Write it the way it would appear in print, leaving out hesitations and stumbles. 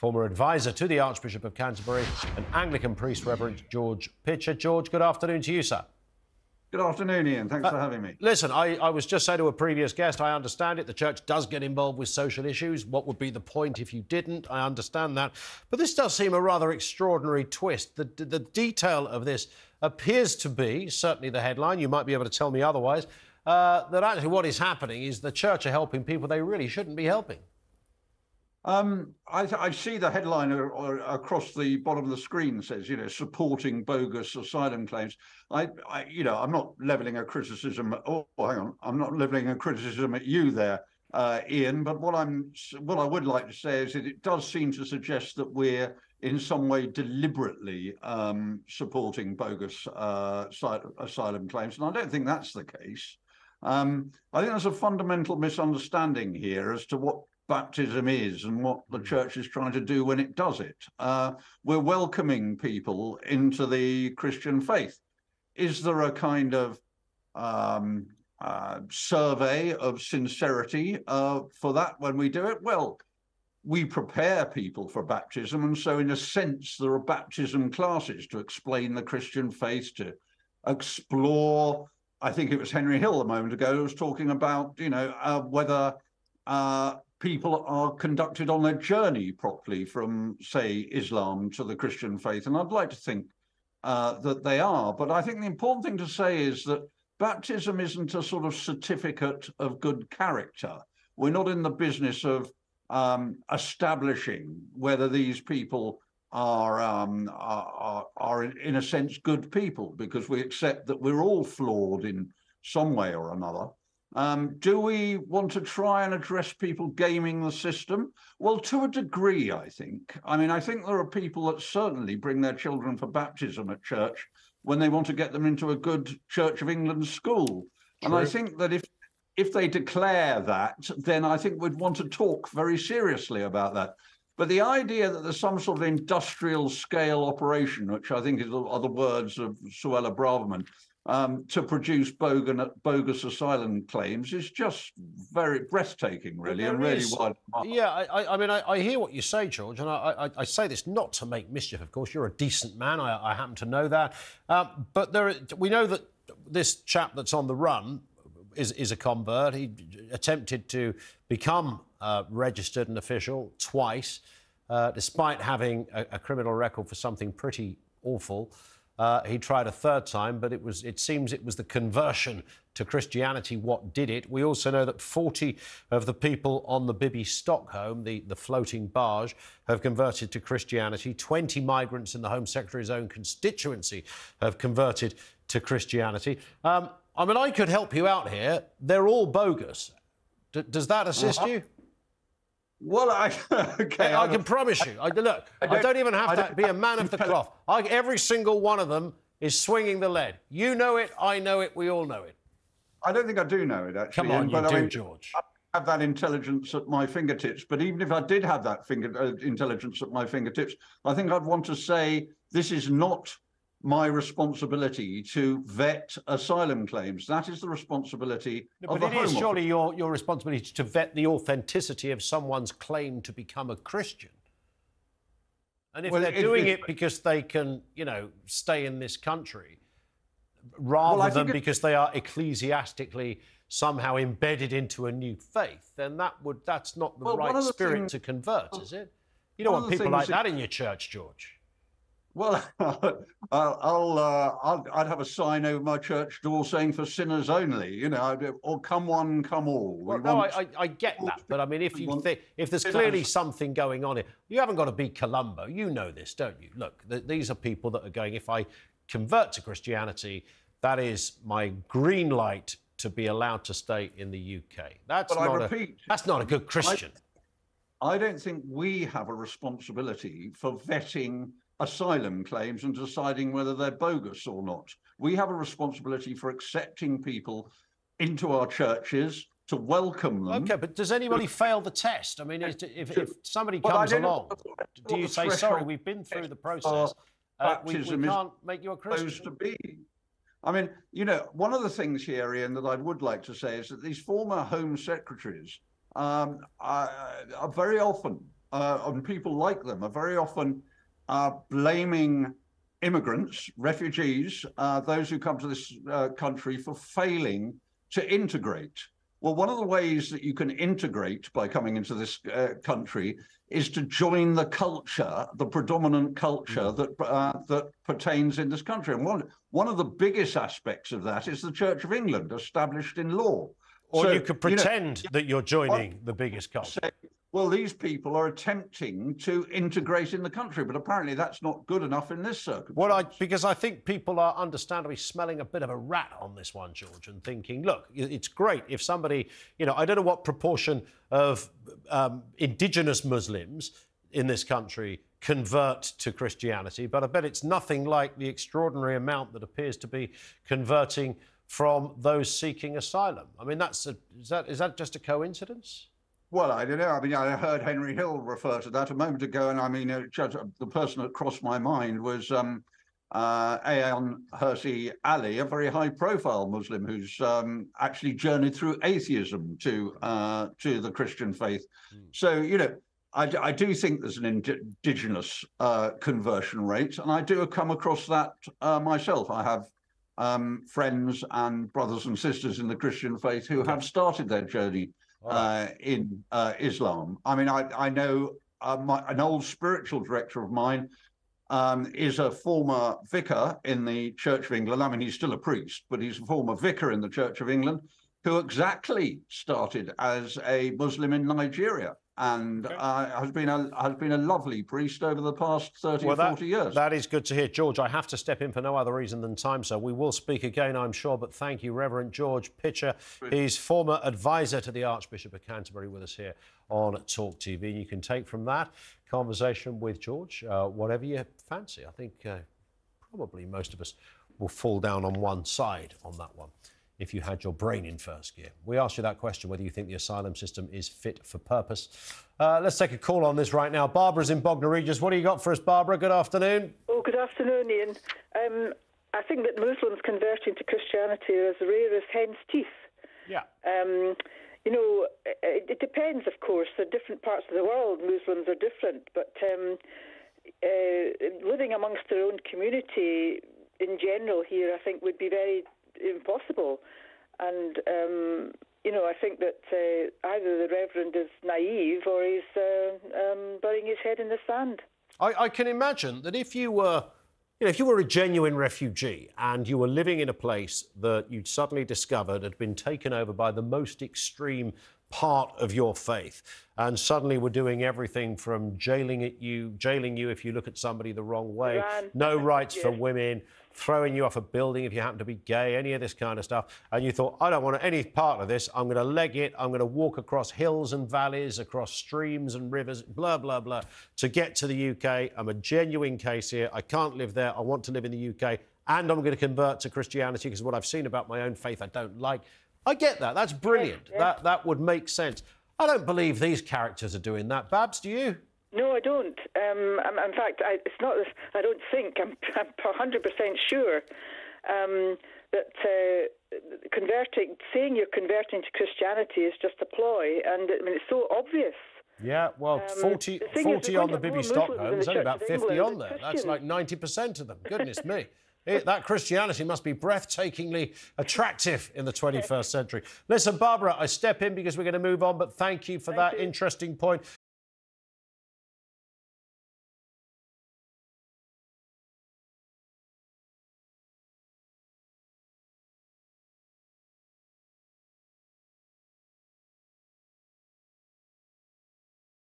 former advisor to the Archbishop of Canterbury, and Anglican priest, Reverend George Pitcher. George, good afternoon to you, sir. Good afternoon, Ian. Thanks for having me. Listen, I was just saying to a previous guest, I understand it. The church does get involved with social issues. What would be the point if you didn't? I understand that. But this does seem a rather extraordinary twist. The detail of this appears to be, certainly the headline, you might be able to tell me otherwise, that actually what is happening is the church are helping people they really shouldn't be helping. I see the headline across the bottom of the screen says, supporting bogus asylum claims. I'm not levelling a criticism. Oh, hang on, I'm not levelling a criticism at you there, Ian. But what I would like to say is that it does seem to suggest that we're in some way deliberately supporting bogus asylum claims, and I don't think that's the case. I think there's a fundamental misunderstanding here as to what baptism is and what the church is trying to do when it does it. We're welcoming people into the Christian faith. Is there a kind of survey of sincerity for that when we do it? Well, we prepare people for baptism, and so in a sense there are baptism classes to explain the Christian faith, to explore. I think it was Henry Hill a moment ago who was talking about, whether people are conducted on their journey properly from, say, Islam to the Christian faith. And I'd like to think that they are. But I think the important thing to say is that baptism isn't a sort of certificate of good character. We're not in the business of establishing whether these people are in a sense good people, because we accept that we're all flawed in some way or another. Do we want to try and address people gaming the system? Well, to a degree, I think. I think there are people that certainly bring their children for baptism at church when they want to get them into a good Church of England school. True. And I think that if they declare that, then I think we'd want to talk very seriously about that. But the idea that there's some sort of industrial scale operation, which I think are the words of Suella Braverman, to produce bogus asylum claims is just very breathtaking, really, and really wide. Yeah, I hear what you say, George, and I say this not to make mischief, of course. You're a decent man, I happen to know that. But we know that this chap that's on the run is a convert. He attempted to become registered and official twice, despite having a criminal record for something pretty awful. He tried a third time, but it seems it was the conversion to Christianity what did it. We also know that 40 of the people on the Bibby Stockholm, the floating barge, have converted to Christianity. 20 migrants in the Home Secretary's own constituency have converted to Christianity. I could help you out here. They're all bogus. Does that assist you? Well, I can promise you. I don't even have to be a man of the cloth. Every single one of them is swinging the lead. You know it, I know it, we all know it. I don't think I do know it, actually. Come on, you do, George. I have that intelligence at my fingertips, but even if I did have that intelligence at my fingertips, I think I'd want to say this is not my responsibility to vet asylum claims. That is the responsibility of the Home Office. But it is surely your responsibility to vet the authenticity of someone's claim to become a Christian. And if they're doing it because they can, stay in this country, rather than because they are ecclesiastically somehow embedded into a new faith, then that's not the right spirit to convert, is it? You don't want people like that in your church, George. Well, I'd have a sign over my church door saying "for sinners only," or "come one, come all." Well, I get that, but if there's clearly something going on here, you haven't got to be Columbo. You know this, don't you? Look, these are people that are going, if I convert to Christianity, that is my green light to be allowed to stay in the UK. That's not a good Christian. I don't think we have a responsibility for vetting asylum claims and deciding whether they're bogus or not. We have a responsibility for accepting people into our churches, to welcome them. OK, but does anybody fail the test? If somebody comes along, do you say, sorry, we've been through the process, we can't make you a Christian? To be. One of the things here, Ian, that I would like to say is that these former Home Secretaries are very often and people like them are very often blaming immigrants, refugees, those who come to this country for failing to integrate. Well, one of the ways that you can integrate by coming into this country is to join the culture, the predominant culture that pertains in this country. And one of the biggest aspects of that is the Church of England, established in law. Or so, you could pretend that you're joining the biggest culture. Well, these people are attempting to integrate in the country, but apparently that's not good enough in this circumstance. Because I think people are understandably smelling a bit of a rat on this one, George, and thinking, look, it's great if somebody, I don't know what proportion of indigenous Muslims in this country convert to Christianity, but I bet it's nothing like the extraordinary amount that appears to be converting from those seeking asylum. I mean, is that just a coincidence? Well, I don't know. I mean, I heard Henry Hill refer to that a moment ago, and I mean, the person that crossed my mind was Ayan Hirsi Ali, a very high-profile Muslim who's actually journeyed through atheism to the Christian faith. So, I do think there's an indigenous conversion rate, and I do come across that myself. I have friends and brothers and sisters in the Christian faith who have started their journey in Islam. I mean, I know an old spiritual director of mine is a former vicar in the Church of England. I mean, he's still a priest, but he's a former vicar in the Church of England who exactly started as a Muslim in Nigeria and has been a lovely priest over the past 30 or 40 years. That is good to hear. George, I have to step in for no other reason than time, so we will speak again, I'm sure, but thank you, Reverend George Pitcher. He's former advisor to the Archbishop of Canterbury with us here on talkTV. And you can take from that conversation with George whatever you fancy. I think probably most of us will fall down on one side on that one if you had your brain in first gear. We asked you that question, whether you think the asylum system is fit for purpose. Let's take a call on this right now. Barbara's in Bognor Regis. What do you got for us, Barbara? Good afternoon. Oh, good afternoon, Ian. I think that Muslims converting to Christianity are as rare as hen's teeth. Yeah. It depends, of course. In different parts of the world, Muslims are different. But living amongst their own community in general here, I think, would be very impossible. And, I think that either the Reverend is naive or he's burying his head in the sand. I can imagine that if you were a genuine refugee and you were living in a place that you'd suddenly discovered had been taken over by the most extreme part of your faith, and suddenly were doing everything from jailing you if you look at somebody the wrong way, no rights for women, throwing you off a building if you happen to be gay, any of this kind of stuff, and you thought, I don't want any part of this, I'm going to leg it, I'm going to walk across hills and valleys, across streams and rivers, blah, blah, blah, to get to the UK. I'm a genuine case here, I can't live there, I want to live in the UK, and I'm going to convert to Christianity because what I've seen about my own faith I don't like. I get that. That's brilliant. Yeah. That would make sense. I don't believe these characters are doing that. Babs, do you? No, I don't. In fact, it's not. I don't think. I'm 100% sure that saying you're converting to Christianity is just a ploy, and I mean it's so obvious. Yeah, well, 40 on the Bibby Stockholm. There's only about 50 on there. That's like 90% of them. Goodness me. That Christianity must be breathtakingly attractive in the 21st century. Listen, Barbara, I step in because we're going to move on, but thank you for that interesting point.